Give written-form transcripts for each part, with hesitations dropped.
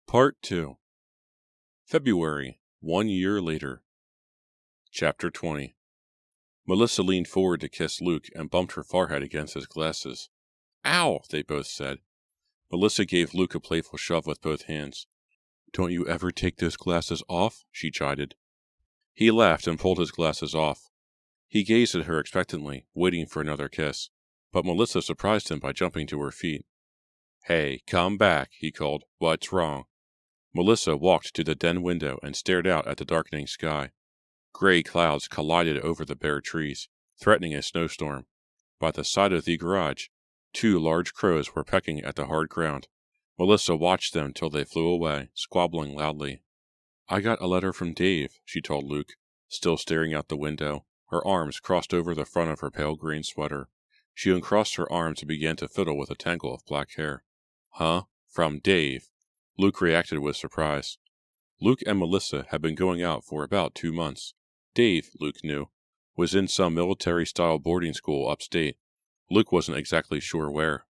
Part 2. February, 1 year later. Chapter 20. Melissa leaned forward to kiss Luke and bumped her forehead against his glasses. "Ow!" they both said. Melissa gave Luke a playful shove with both hands. "Don't you ever take those glasses off?" she chided. He laughed and pulled his glasses off. He gazed at her expectantly, waiting for another kiss, but Melissa surprised him by jumping to her feet. "Hey, come back," he called. "What's wrong?" Melissa walked to the den window and stared out at the darkening sky. Gray clouds collided over the bare trees, threatening a snowstorm. By the side of the garage, 2 large crows were pecking at the hard ground. Melissa watched them till they flew away, squabbling loudly. "I got a letter from Dave," she told Luke, still staring out the window, her arms crossed over the front of her pale green sweater. She uncrossed her arms and began to fiddle with a tangle of black hair. "Huh? From Dave?" Luke reacted with surprise. Luke and Melissa had been going out for about 2 months. Dave, Luke knew, was in some military-style boarding school upstate. Luke wasn't exactly sure where.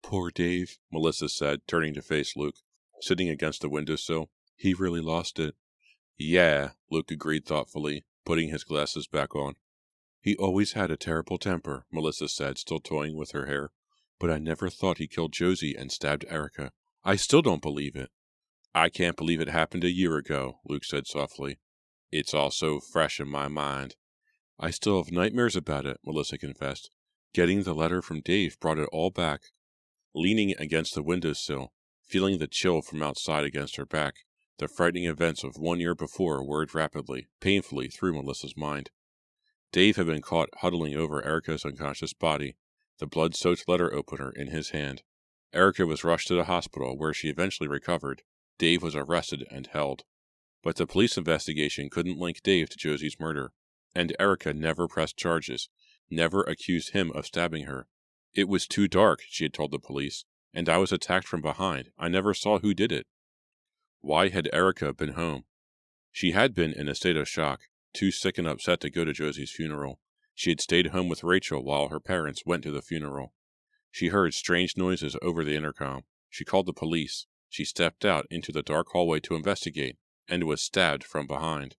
"Poor Dave," Melissa said, turning to face Luke, sitting against the windowsill. "He really lost it." "Yeah," Luke agreed thoughtfully, putting his glasses back on. "He always had a terrible temper," Melissa said, still toying with her hair. "But I never thought he killed Josie and stabbed Erica. I still don't believe it." "I can't believe it happened a year ago," Luke said softly. "It's all so fresh in my mind." "I still have nightmares about it," Melissa confessed. "Getting the letter from Dave brought it all back." Leaning against the windowsill, feeling the chill from outside against her back, the frightening events of 1 year before whirred rapidly, painfully through Melissa's mind. Dave had been caught huddling over Erica's unconscious body, the blood-soaked letter opener in his hand. Erica was rushed to the hospital, where she eventually recovered. Dave was arrested and held. But the police investigation couldn't link Dave to Josie's murder, and Erica never pressed charges, never accused him of stabbing her. "It was too dark," she had told the police, "and I was attacked from behind. I never saw who did it." Why had Erica been home? She had been in a state of shock, too sick and upset to go to Josie's funeral. She had stayed home with Rachel while her parents went to the funeral. She heard strange noises over the intercom. She called the police. She stepped out into the dark hallway to investigate, and was stabbed from behind.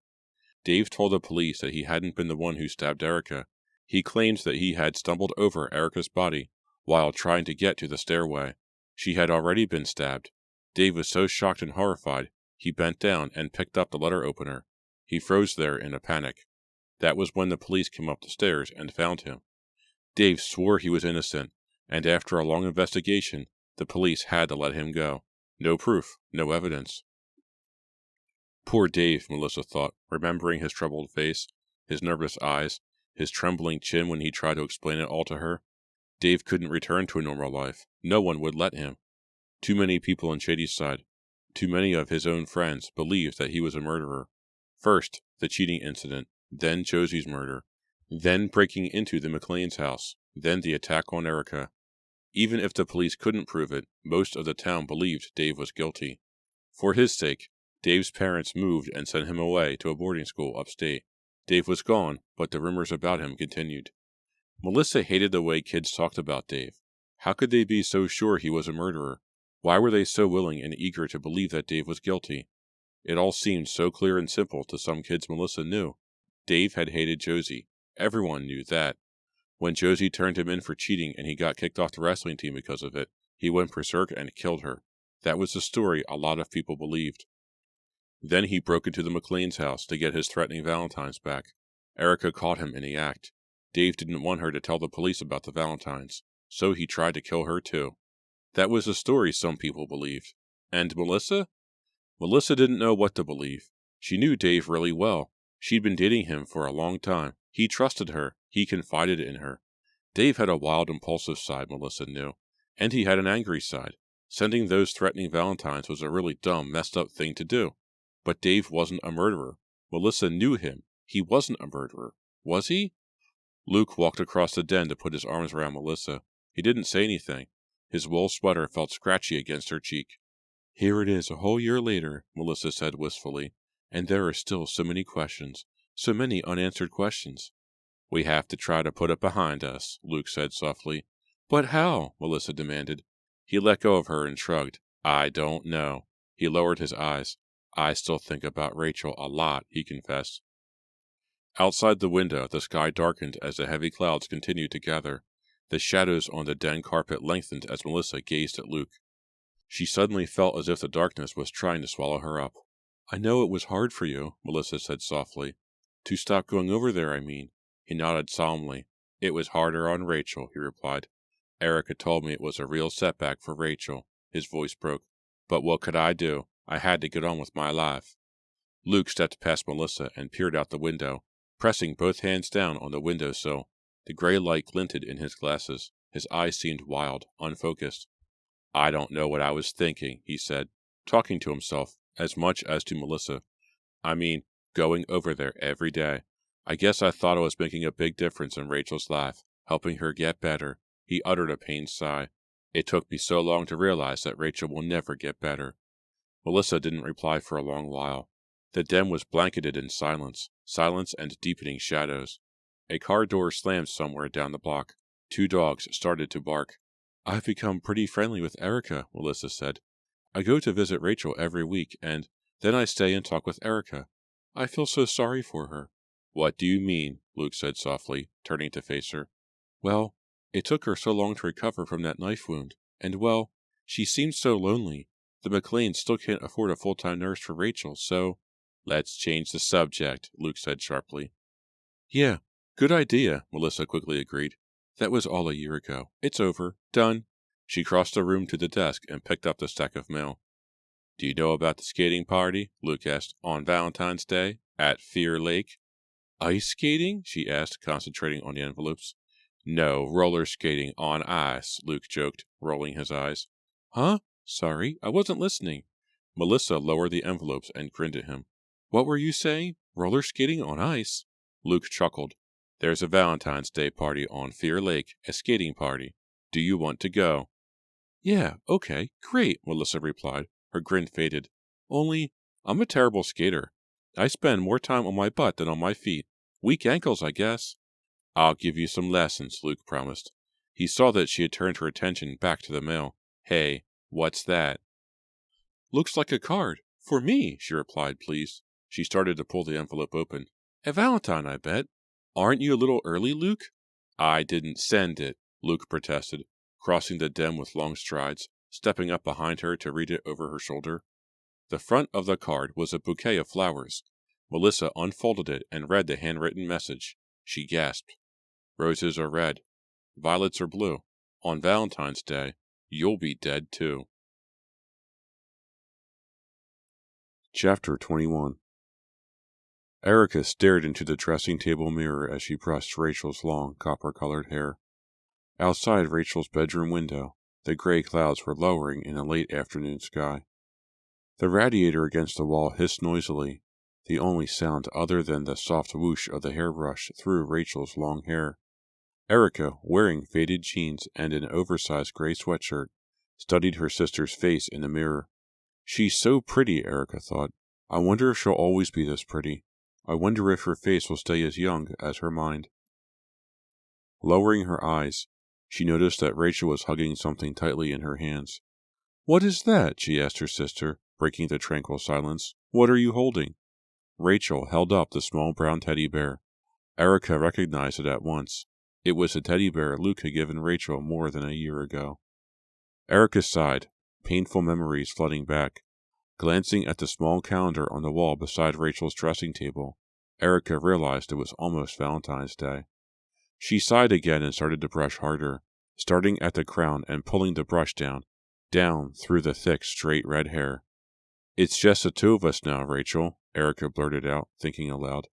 Dave told the police that he hadn't been the one who stabbed Erica. He claimed that he had stumbled over Erica's body while trying to get to the stairway. She had already been stabbed. Dave was so shocked and horrified, he bent down and picked up the letter opener. He froze there in a panic. That was when the police came up the stairs and found him. Dave swore he was innocent, and after a long investigation, the police had to let him go. No proof, no evidence. Poor Dave, Melissa thought, remembering his troubled face, his nervous eyes, his trembling chin when he tried to explain it all to her. Dave couldn't return to a normal life. No one would let him. Too many people in Shadyside, too many of his own friends, believed that he was a murderer. First, the cheating incident, then Josie's murder, then breaking into the McLean's house, then the attack on Erica. Even if the police couldn't prove it, most of the town believed Dave was guilty. For his sake, Dave's parents moved and sent him away to a boarding school upstate. Dave was gone, but the rumors about him continued. Melissa hated the way kids talked about Dave. How could they be so sure he was a murderer? Why were they so willing and eager to believe that Dave was guilty? It all seemed so clear and simple to some kids Melissa knew. Dave had hated Josie. Everyone knew that. When Josie turned him in for cheating and he got kicked off the wrestling team because of it, he went berserk and killed her. That was the story a lot of people believed. Then he broke into the McLean's house to get his threatening Valentines back. Erica caught him in the act. Dave didn't want her to tell the police about the Valentines, so he tried to kill her too. That was the story some people believed. And Melissa? Melissa didn't know what to believe. She knew Dave really well. She'd been dating him for a long time. He trusted her. He confided in her. Dave had a wild, impulsive side, Melissa knew. And he had an angry side. Sending those threatening Valentines was a really dumb, messed up thing to do. But Dave wasn't a murderer. Melissa knew him. He wasn't a murderer. Was he? Luke walked across the den to put his arms around Melissa. He didn't say anything. His wool sweater felt scratchy against her cheek. "Here it is a whole year later," Melissa said wistfully, "and there are still so many questions, so many unanswered questions." "We have to try to put it behind us," Luke said softly. "But how?" Melissa demanded. He let go of her and shrugged. "I don't know." He lowered his eyes. I still think about Rachel a lot, he confessed. Outside the window, the sky darkened as the heavy clouds continued to gather. The shadows on the den carpet lengthened as Melissa gazed at Luke. She suddenly felt as if the darkness was trying to swallow her up. I know it was hard for you, Melissa said softly. To stop going over there, I mean. He nodded solemnly. It was harder on Rachel, he replied. Erica told me it was a real setback for Rachel. His voice broke. But what could I do? I had to get on with my life. Luke stepped past Melissa and peered out the window, pressing both hands down on the windowsill. The gray light glinted in his glasses. His eyes seemed wild, unfocused. I don't know what I was thinking, he said, talking to himself as much as to Melissa. I mean, going over there every day. I guess I thought I was making a big difference in Rachel's life, helping her get better. He uttered a pained sigh. It took me so long to realize that Rachel will never get better. Melissa didn't reply for a long while. The den was blanketed in silence and deepening shadows. A car door slammed somewhere down the block. 2 dogs started to bark. I've become pretty friendly with Erica, Melissa said. I go to visit Rachel every week, and then I stay and talk with Erica. I feel so sorry for her. What do you mean? Luke said softly, turning to face her. Well, it took her so long to recover from that knife wound, and well, she seems so lonely. The McLeans still can't afford a full-time nurse for Rachel, so... Let's change the subject, Luke said sharply. Yeah, good idea, Melissa quickly agreed. That was all a year ago. It's over. Done. She crossed the room to the desk and picked up the stack of mail. Do you know about the skating party? Luke asked. On Valentine's Day? At Fear Lake? Ice skating? She asked, concentrating on the envelopes. No, roller skating on ice, Luke joked, rolling his eyes. Huh? Sorry, I wasn't listening. Melissa lowered the envelopes and grinned at him. What were you saying? Roller skating on ice? Luke chuckled. There's a Valentine's Day party on Fear Lake, a skating party. Do you want to go? Yeah, okay, great, Melissa replied. Her grin faded. Only, I'm a terrible skater. I spend more time on my butt than on my feet. Weak ankles, I guess. I'll give you some lessons, Luke promised. He saw that she had turned her attention back to the mail. Hey, what's that? Looks like a card. For me, she replied, pleased. She started to pull the envelope open. A Valentine, I bet. Aren't you a little early, Luke? I didn't send it, Luke protested, crossing the den with long strides, stepping up behind her to read it over her shoulder. The front of the card was a bouquet of flowers. Melissa unfolded it and read the handwritten message. She gasped. Roses are red. Violets are blue. On Valentine's Day, you'll be dead too. Chapter 21. Erica stared into the dressing table mirror as she brushed Rachel's long, copper-colored hair. Outside Rachel's bedroom window, the gray clouds were lowering in a late afternoon sky. The radiator against the wall hissed noisily, the only sound other than the soft whoosh of the hairbrush through Rachel's long hair. Erica, wearing faded jeans and an oversized gray sweatshirt, studied her sister's face in the mirror. She's so pretty, Erica thought. I wonder if she'll always be this pretty. I wonder if her face will stay as young as her mind. Lowering her eyes, she noticed that Rachel was hugging something tightly in her hands. What is that? She asked her sister, breaking the tranquil silence. What are you holding? Rachel held up the small brown teddy bear. Erica recognized it at once. It was the teddy bear Luke had given Rachel more than a year ago. Erica sighed, painful memories flooding back. Glancing at the small calendar on the wall beside Rachel's dressing table, Erica realized it was almost Valentine's Day. She sighed again and started to brush harder, starting at the crown and pulling the brush down through the thick, straight red hair. It's just the two of us now, Rachel, Erica blurted out, thinking aloud.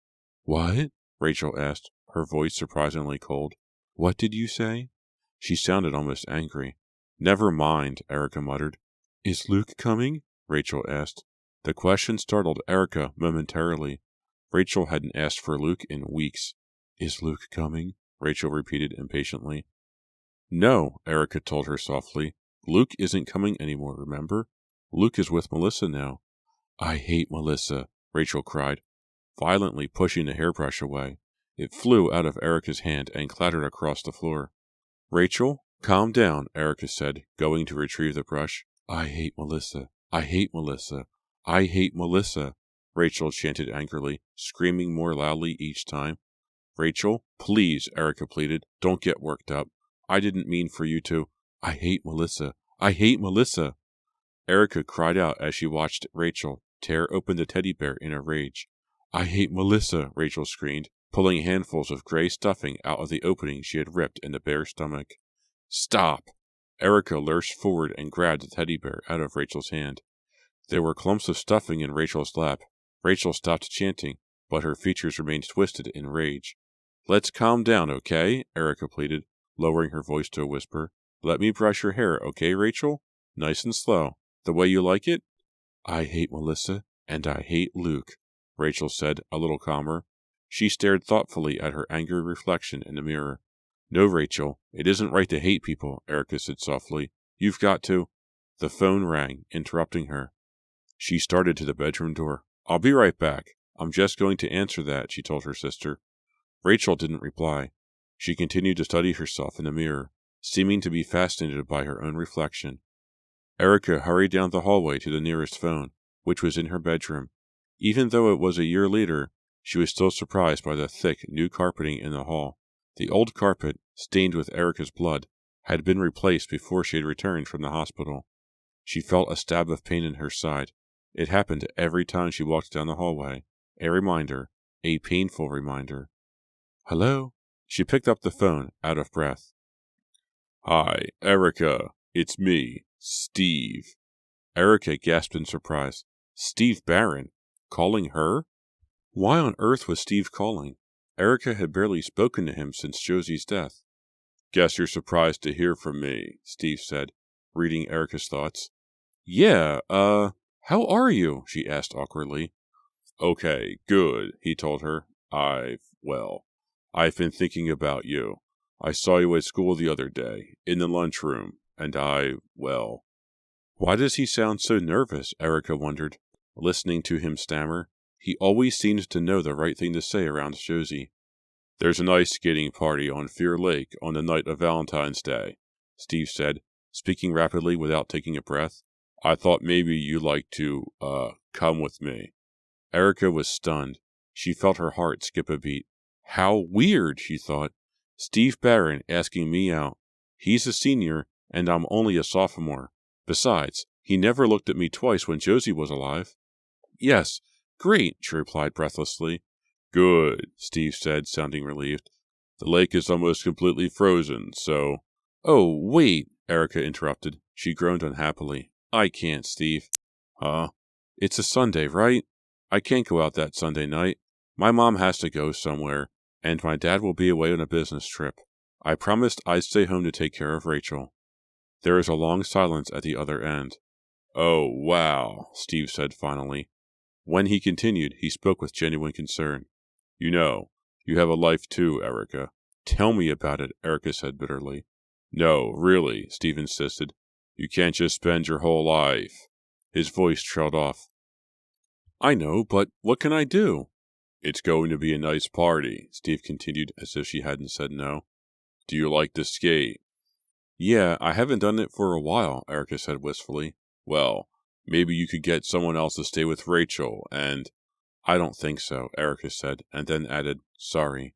What? Rachel asked, her voice surprisingly cold. What did you say? She sounded almost angry. Never mind, Erica muttered. Is Luke coming? Rachel asked. The question startled Erica momentarily. Rachel hadn't asked for Luke in weeks. Is Luke coming? Rachel repeated impatiently. No, Erica told her softly. Luke isn't coming anymore, remember? Luke is with Melissa now. I hate Melissa, Rachel cried, violently pushing the hairbrush away. It flew out of Erica's hand and clattered across the floor. Rachel, calm down, Erica said, going to retrieve the brush. I hate Melissa. I hate Melissa. I hate Melissa, Rachel chanted angrily, screaming more loudly each time. Rachel, please, Erica pleaded. Don't get worked up. I didn't mean for you to. I hate Melissa. I hate Melissa. Erica cried out as she watched Rachel tear open the teddy bear in a rage. I hate Melissa, Rachel screamed, pulling handfuls of gray stuffing out of the opening she had ripped in the bear's stomach. Stop! Erica lurched forward and grabbed the teddy bear out of Rachel's hand. There were clumps of stuffing in Rachel's lap. Rachel stopped chanting, but her features remained twisted in rage. Let's calm down, okay? Erica pleaded, lowering her voice to a whisper. Let me brush your hair, okay, Rachel? Nice and slow. The way you like it? I hate Melissa, and I hate Luke, Rachel said, a little calmer. She stared thoughtfully at her angry reflection in the mirror. No, Rachel, it isn't right to hate people, Erica said softly. You've got to... The phone rang, interrupting her. She started to the bedroom door. I'll be right back. I'm just going to answer that, she told her sister. Rachel didn't reply. She continued to study herself in the mirror, seeming to be fascinated by her own reflection. Erica hurried down the hallway to the nearest phone, which was in her bedroom. Even though it was a year later, she was still surprised by the thick, new carpeting in the hall. The old carpet, stained with Erica's blood, had been replaced before she had returned from the hospital. She felt a stab of pain in her side. It happened every time she walked down the hallway. A reminder, a painful reminder. Hello? She picked up the phone, out of breath. Hi, Erica. It's me, Steve. Erica gasped in surprise. Steve Barron? Calling her? Why on earth was Steve calling? Erica had barely spoken to him since Josie's death. Guess you're surprised to hear from me, Steve said, reading Erica's thoughts. Yeah, how are you? She asked awkwardly. Okay, good, he told her. I've been thinking about you. I saw you at school the other day, in the lunchroom, and Why does he sound so nervous? Erica wondered, listening to him stammer. He always seems to know the right thing to say around Josie. There's an ice skating party on Fear Lake on the night of Valentine's Day, Steve said, speaking rapidly without taking a breath. I thought maybe you'd like to, come with me. Erica was stunned. She felt her heart skip a beat. How weird, she thought. Steve Barron asking me out. He's a senior, and I'm only a sophomore. Besides, he never looked at me twice when Josie was alive. Yes, great, she replied breathlessly. Good, Steve said, sounding relieved. The lake is almost completely frozen, so... Oh, wait, Erica interrupted. She groaned unhappily. I can't, Steve. Huh? It's a Sunday, right? I can't go out that Sunday night. My mom has to go somewhere, and my dad will be away on a business trip. I promised I'd stay home to take care of Rachel. There was a long silence at the other end. Oh, wow, Steve said finally. When he continued, he spoke with genuine concern. You know, you have a life too, Erica. Tell me about it, Erica said bitterly. No, really, Steve insisted. You can't just spend your whole life. His voice trailed off. I know, but what can I do? It's going to be a nice party, Steve continued as if she hadn't said no. Do you like to skate? Yeah, I haven't done it for a while, Erica said wistfully. Well, maybe you could get someone else to stay with Rachel, and... I don't think so, Erica said, and then added, sorry.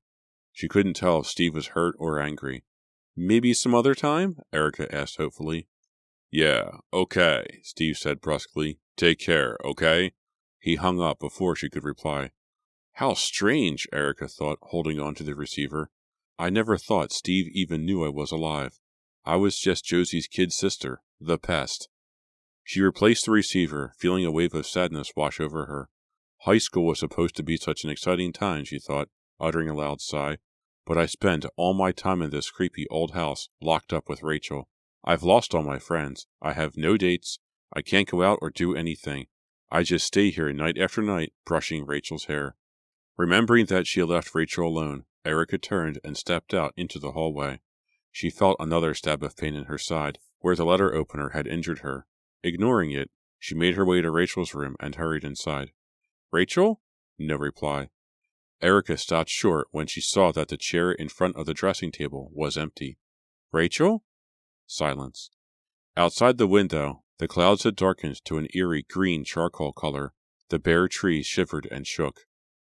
She couldn't tell if Steve was hurt or angry. Maybe some other time? Erica asked hopefully. Yeah, okay, Steve said brusquely. Take care, okay? He hung up before she could reply. How strange, Erica thought, holding on to the receiver. I never thought Steve even knew I was alive. I was just Josie's kid sister, the pest. She replaced the receiver, feeling a wave of sadness wash over her. High school was supposed to be such an exciting time, she thought, uttering a loud sigh. But I spend all my time in this creepy old house, locked up with Rachel. I've lost all my friends. I have no dates. I can't go out or do anything. I just stay here night after night, brushing Rachel's hair. Remembering that she had left Rachel alone, Erica turned and stepped out into the hallway. She felt another stab of pain in her side, where the letter opener had injured her. Ignoring it, she made her way to Rachel's room and hurried inside. Rachel? No reply. Erica stopped short when she saw that the chair in front of the dressing table was empty. Rachel? Silence. Outside the window, The clouds had darkened to an eerie green charcoal color. The bare trees shivered and shook.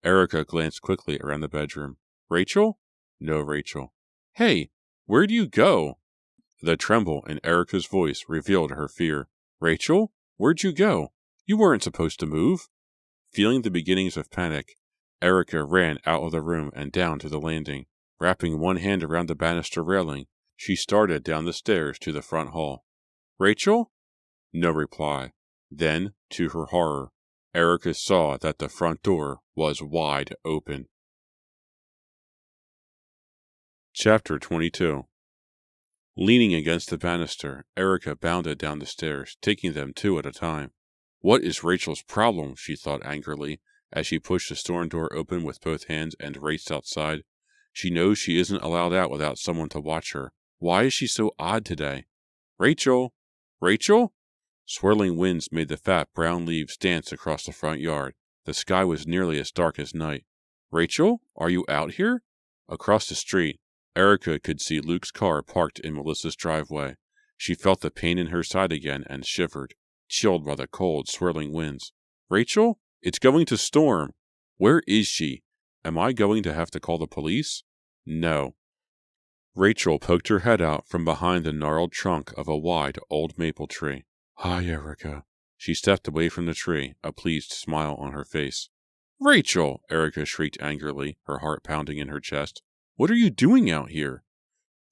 Erica glanced quickly around the bedroom. Rachel? No Rachel. Hey, where'd you go? The tremble in Erica's voice revealed her fear. Rachel? Where'd you go? You weren't supposed to move. Feeling the beginnings of panic, Erica ran out of the room and down to the landing. Wrapping one hand around the banister railing, she started down the stairs to the front hall. Rachel? No reply. Then, to her horror, Erica saw that the front door was wide open. Chapter 22. Leaning against the banister, Erica bounded down the stairs, taking them two at a time. What is Rachel's problem? She thought angrily, as she pushed the storm door open with both hands and raced outside. She knows she isn't allowed out without someone to watch her. Why is she so odd today? Rachel! Rachel! Swirling winds made the fat brown leaves dance across the front yard. The sky was nearly as dark as night. Rachel, are you out here? Across the street, Erica could see Luke's car parked in Melissa's driveway. She felt the pain in her side again and shivered, chilled by the cold, swirling winds. Rachel, it's going to storm. Where is she? Am I going to have to call the police? No. Rachel poked her head out from behind the gnarled trunk of a wide old maple tree. Hi, Erica. She stepped away from the tree, a pleased smile on her face. Rachel! Erica shrieked angrily, her heart pounding in her chest. What are you doing out here?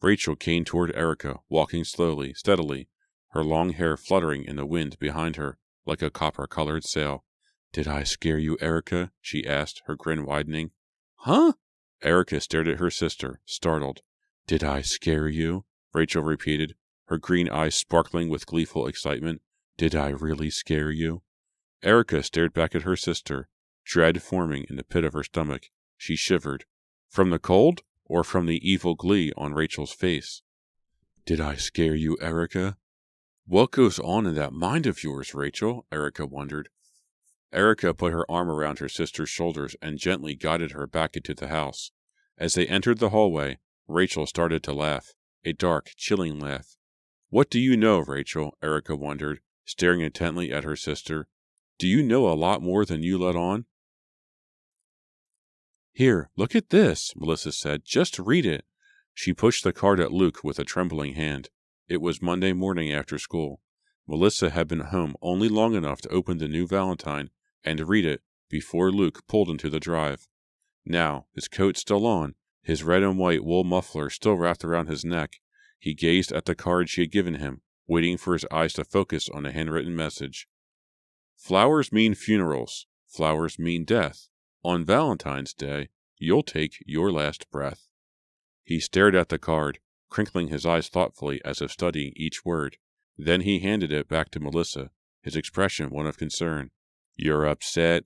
Rachel came toward Erica, walking slowly, steadily, her long hair fluttering in the wind behind her, like a copper-colored sail. Did I scare you, Erica? She asked, her grin widening. Huh? Erica stared at her sister, startled. Did I scare you? Rachel repeated, her green eyes sparkling with gleeful excitement. Did I really scare you? Erica stared back at her sister, dread forming in the pit of her stomach. She shivered. From the cold, or from the evil glee on Rachel's face? Did I scare you, Erica? What goes on in that mind of yours, Rachel? Erica wondered. Erica put her arm around her sister's shoulders and gently guided her back into the house. As they entered the hallway, Rachel started to laugh, a dark, chilling laugh. What do you know, Rachel? Erica wondered, staring intently at her sister. Do you know a lot more than you let on? Here, look at this, Melissa said. Just read it. She pushed the card at Luke with a trembling hand. It was Monday morning after school. Melissa had been home only long enough to open the new Valentine and read it before Luke pulled into the drive. Now, his coat still on, his red and white wool muffler still wrapped around his neck, he gazed at the card she had given him, waiting for his eyes to focus on a handwritten message. Flowers mean funerals. Flowers mean death. On Valentine's Day, you'll take your last breath. He stared at the card, crinkling his eyes thoughtfully as if studying each word. Then he handed it back to Melissa, his expression one of concern. You're upset?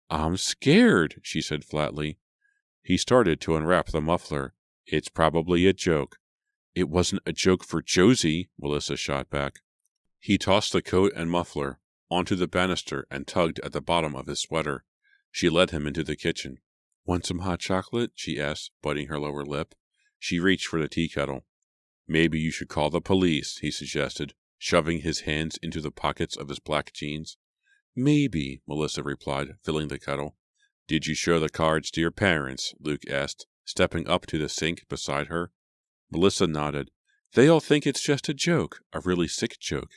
I'm scared, she said flatly. He started to unwrap the muffler. It's probably a joke. It wasn't a joke for Josie, Melissa shot back. He tossed the coat and muffler onto the banister and tugged at the bottom of his sweater. She led him into the kitchen. Want some hot chocolate? She asked, biting her lower lip. She reached for the tea kettle. Maybe you should call the police, he suggested, shoving his hands into the pockets of his black jeans. Maybe, Melissa replied, filling the kettle. Did you show the cards to your parents? Luke asked, stepping up to the sink beside her. Melissa nodded. They all think it's just a joke, a really sick joke.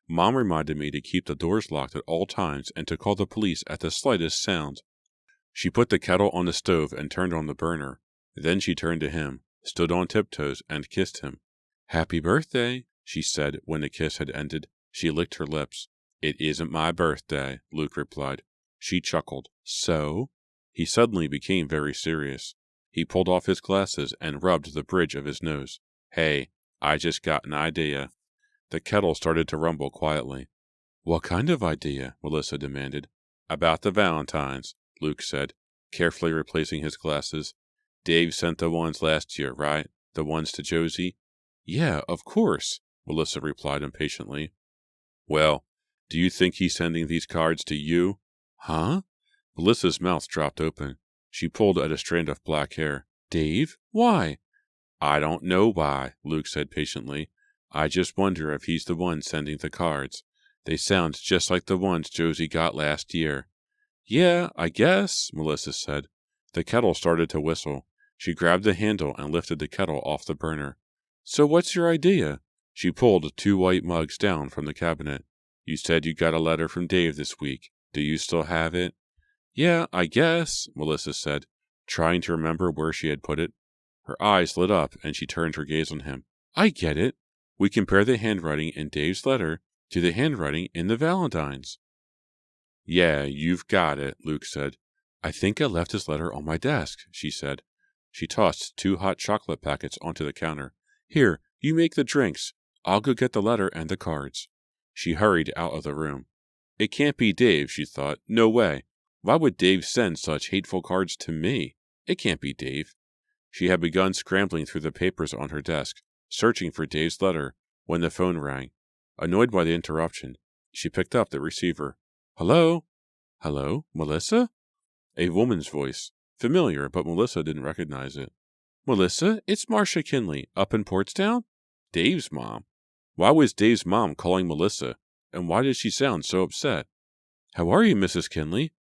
Mom reminded me to keep the doors locked at all times and to call the police at the slightest sound. She put the kettle on the stove and turned on the burner. Then she turned to him, stood on tiptoes, and kissed him. Happy birthday, she said when the kiss had ended. She licked her lips. It isn't my birthday, Luke replied. She chuckled. So? He suddenly became very serious. He pulled off his glasses and rubbed the bridge of his nose. Hey, I just got an idea. The kettle started to rumble quietly. What kind of idea? Melissa demanded. About the Valentines, Luke said, carefully replacing his glasses. Dave sent the ones last year, right? The ones to Josie? Yeah, of course, Melissa replied impatiently. Well, do you think he's sending these cards to you? Huh? Melissa's mouth dropped open. She pulled at a strand of black hair. Dave? Why? I don't know why, Luke said patiently. I just wonder if he's the one sending the cards. They sound just like the ones Josie got last year. Yeah, I guess, Melissa said. The kettle started to whistle. She grabbed the handle and lifted the kettle off the burner. So what's your idea? She pulled 2 white mugs down from the cabinet. You said you got a letter from Dave this week. Do you still have it? Yeah, I guess, Melissa said, trying to remember where she had put it. Her eyes lit up and she turned her gaze on him. I get it. We compare the handwriting in Dave's letter to the handwriting in the Valentine's. Yeah, you've got it, Luke said. I think I left his letter on my desk, she said. She tossed 2 hot chocolate packets onto the counter. Here, you make the drinks. I'll go get the letter and the cards. She hurried out of the room. It can't be Dave, she thought. No way. Why would Dave send such hateful cards to me? It can't be Dave. She had begun scrambling through the papers on her desk, searching for Dave's letter, when the phone rang. Annoyed by the interruption, she picked up the receiver. Hello? Hello? Melissa? A woman's voice. Familiar, but Melissa didn't recognize it. Melissa, it's Marcia Kinley, up in Portstown? Dave's mom. Why was Dave's mom calling Melissa, and why did she sound so upset? How are you, Mrs. Kinley?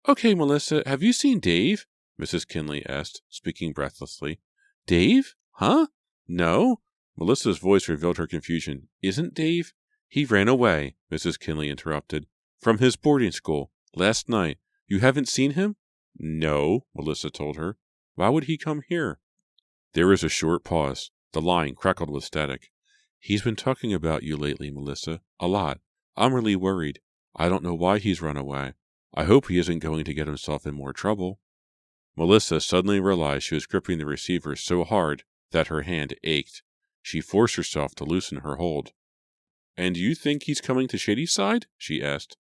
Okay, Melissa, have you seen Dave? Mrs. Kinley asked, speaking breathlessly. Dave? Huh? No? Melissa's voice revealed her confusion. Isn't Dave? He ran away, Mrs. Kinley interrupted. From his boarding school, last night. You haven't seen him? No, Melissa told her. Why would he come here? There was a short pause. The line crackled with static. He's been talking about you lately, Melissa. A lot. I'm really worried. I don't know why he's run away. I hope he isn't going to get himself in more trouble. Melissa suddenly realized she was gripping the receiver so hard that her hand ached. She forced herself to loosen her hold. And you think he's coming to Shadyside? She asked.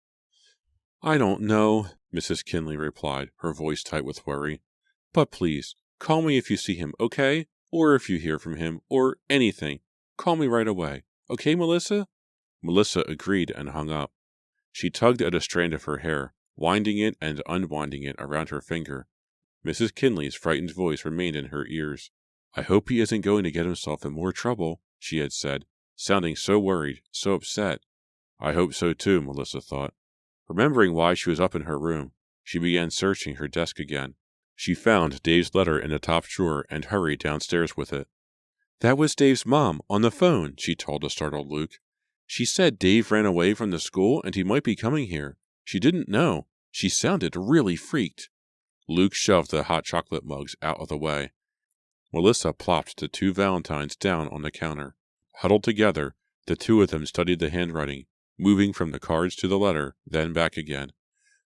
I don't know, Mrs. Kinley replied, her voice tight with worry. But please, call me if you see him, okay? Or if you hear from him, or anything. Call me right away. Okay, Melissa? Melissa agreed and hung up. She tugged at a strand of her hair, winding it and unwinding it around her finger. Mrs. Kinley's frightened voice remained in her ears. I hope he isn't going to get himself in more trouble, she had said, sounding so worried, so upset. I hope so too, Melissa thought. Remembering why she was up in her room, she began searching her desk again. She found Dave's letter in the top drawer and hurried downstairs with it. That was Dave's mom, on the phone, she told the startled Luke. She said Dave ran away from the school and he might be coming here. She didn't know. She sounded really freaked. Luke shoved the hot chocolate mugs out of the way. Melissa plopped the 2 valentines down on the counter. Huddled together, the 2 of them studied the handwriting, moving from the cards to the letter, then back again.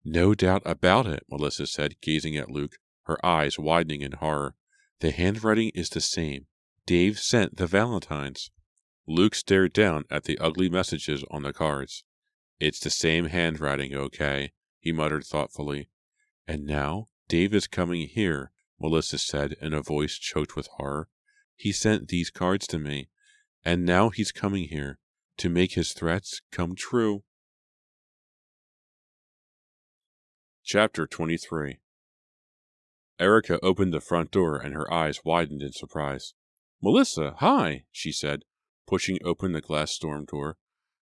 No doubt about it, Melissa said, gazing at Luke, her eyes widening in horror. The handwriting is the same. Dave sent the valentines. Luke stared down at the ugly messages on the cards. It's the same handwriting, okay, he muttered thoughtfully. And now Dave is coming here, Melissa said in a voice choked with horror. He sent these cards to me, and now he's coming here to make his threats come true. Chapter 23. Erica opened the front door and her eyes widened in surprise. Melissa, hi, she said, pushing open the glass storm door.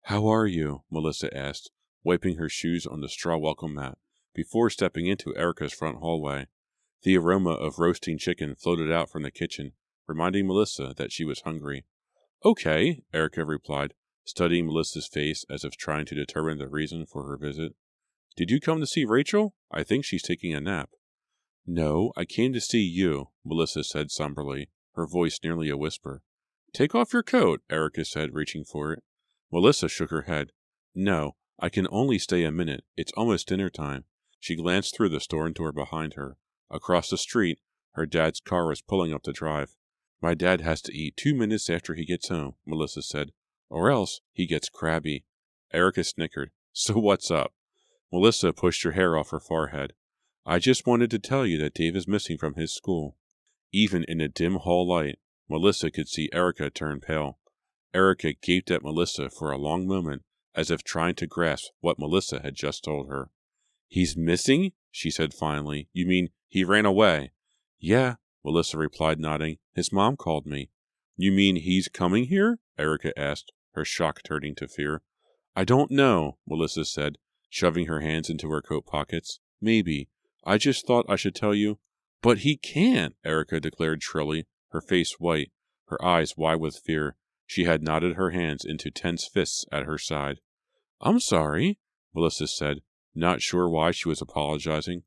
How are you? Melissa asked, wiping her shoes on the straw welcome mat, before stepping into Erica's front hallway. The aroma of roasting chicken floated out from the kitchen, reminding Melissa that she was hungry. Okay, Erica replied, studying Melissa's face as if trying to determine the reason for her visit. Did you come to see Rachel? I think she's taking a nap. No, I came to see you, Melissa said somberly, her voice nearly a whisper. Take off your coat, Erica said, reaching for it. Melissa shook her head. No, I can only stay a minute. It's almost dinner time. She glanced through the storm door behind her. Across the street, her dad's car was pulling up the drive. My dad has to eat 2 minutes after he gets home, Melissa said, or else he gets crabby. Erica snickered. So what's up? Melissa pushed her hair off her forehead. I just wanted to tell you that Dave is missing from his school. Even in the dim hall light, Melissa could see Erica turn pale. Erica gaped at Melissa for a long moment, as if trying to grasp what Melissa had just told her. He's missing? She said finally. You mean he ran away? Yeah, Melissa replied, nodding. His mom called me. You mean he's coming here? Erica asked, her shock turning to fear. I don't know, Melissa said, shoving her hands into her coat pockets. Maybe. I just thought I should tell you. But he can't, Erica declared shrilly, her face white, her eyes wide with fear. She had knotted her hands into tense fists at her side. I'm sorry, Melissa said, not sure why she was apologizing.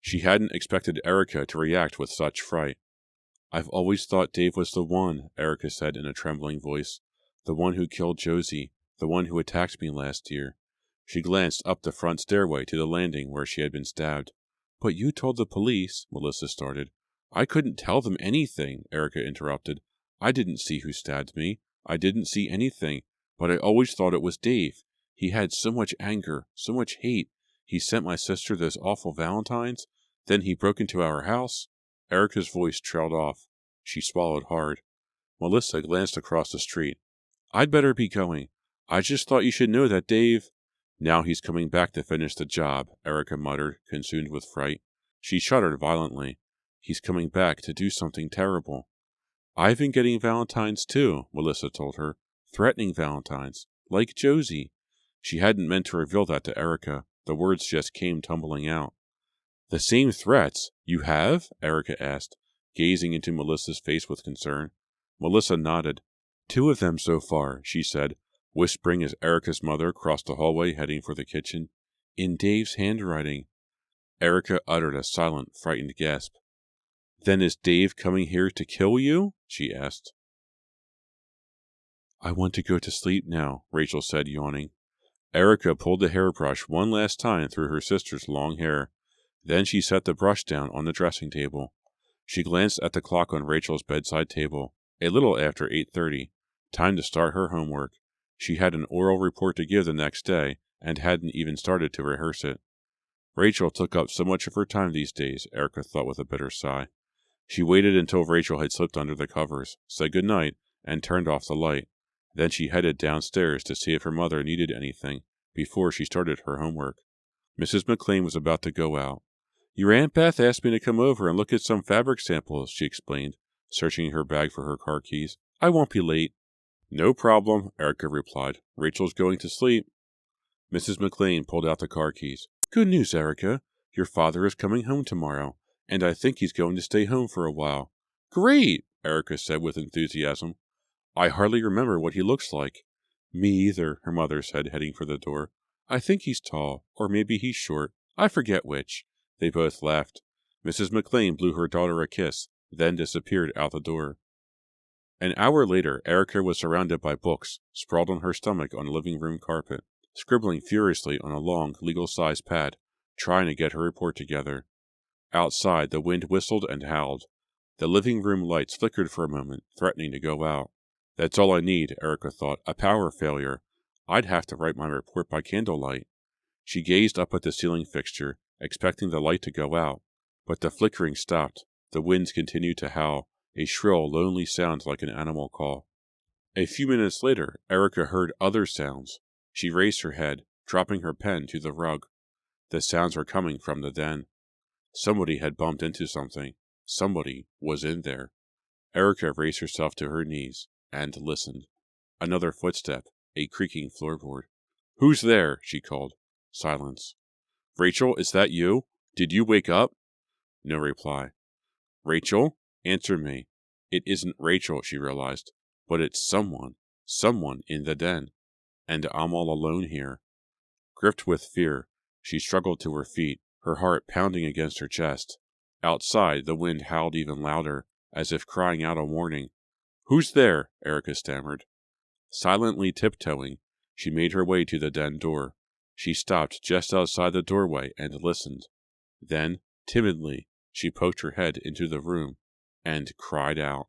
She hadn't expected Erica to react with such fright. I've always thought Dave was the one, Erica said in a trembling voice. The one who killed Josie, the one who attacked me last year. She glanced up the front stairway to the landing where she had been stabbed. But you told the police, Melissa started. I couldn't tell them anything, Erica interrupted. I didn't see who stabbed me. I didn't see anything, but I always thought it was Dave. He had so much anger, so much hate. He sent my sister those awful valentines. Then he broke into our house. Erica's voice trailed off. She swallowed hard. Melissa glanced across the street. I'd better be going. I just thought you should know that Dave... Now he's coming back to finish the job, Erica muttered, consumed with fright. She shuddered violently. He's coming back to do something terrible. I've been getting valentines too, Melissa told her. Threatening valentines. Like Josie. She hadn't meant to reveal that to Erica. The words just came tumbling out. The same threats? You have? Erica asked, gazing into Melissa's face with concern. Melissa nodded. 2 of them so far, she said, whispering as Erica's mother crossed the hallway heading for the kitchen. In Dave's handwriting. Erica uttered a silent, frightened gasp. Then is Dave coming here to kill you? She asked. I want to go to sleep now, Rachel said, yawning. Erica pulled the hairbrush one last time through her sister's long hair. Then she set the brush down on the dressing table. She glanced at the clock on Rachel's bedside table. A little after 8:30. Time to start her homework. She had an oral report to give the next day, and hadn't even started to rehearse it. Rachel took up so much of her time these days, Erica thought with a bitter sigh. She waited until Rachel had slipped under the covers, said good night, and turned off the light. Then she headed downstairs to see if her mother needed anything, before she started her homework. Mrs. McLean was about to go out. Your Aunt Beth asked me to come over and look at some fabric samples, she explained, searching her bag for her car keys. I won't be late. No problem, Erica replied. Rachel's going to sleep. Mrs. McLean pulled out the car keys. Good news, Erica. Your father is coming home tomorrow, and I think he's going to stay home for a while. Great, Erica said with enthusiasm. I hardly remember what he looks like. Me either, her mother said, heading for the door. I think he's tall, or maybe he's short. I forget which. They both laughed. Mrs. McLean blew her daughter a kiss, then disappeared out the door. An hour later, Erica was surrounded by books, sprawled on her stomach on the living room carpet, scribbling furiously on a long, legal-sized pad, trying to get her report together. Outside, the wind whistled and howled. The living room lights flickered for a moment, threatening to go out. That's all I need, Erica thought, a power failure. I'd have to write my report by candlelight. She gazed up at the ceiling fixture, expecting the light to go out, but the flickering stopped. The winds continued to howl, a shrill, lonely sound like an animal call. A few minutes later, Erica heard other sounds. She raised her head, dropping her pen to the rug. The sounds were coming from the den. Somebody had bumped into something. Somebody was in there. Erica raised herself to her knees and listened. Another footstep, a creaking floorboard. Who's there? She called. Silence. Rachel, is that you? Did you wake up? No reply. Rachel? Answer me. It isn't Rachel, she realized, but it's someone in the den. And I'm all alone here. Gripped with fear, she struggled to her feet, her heart pounding against her chest. Outside, the wind howled even louder, as if crying out a warning. Who's there? Erica stammered. Silently tiptoeing, she made her way to the den door. She stopped just outside the doorway and listened. Then, timidly, she poked her head into the room and cried out.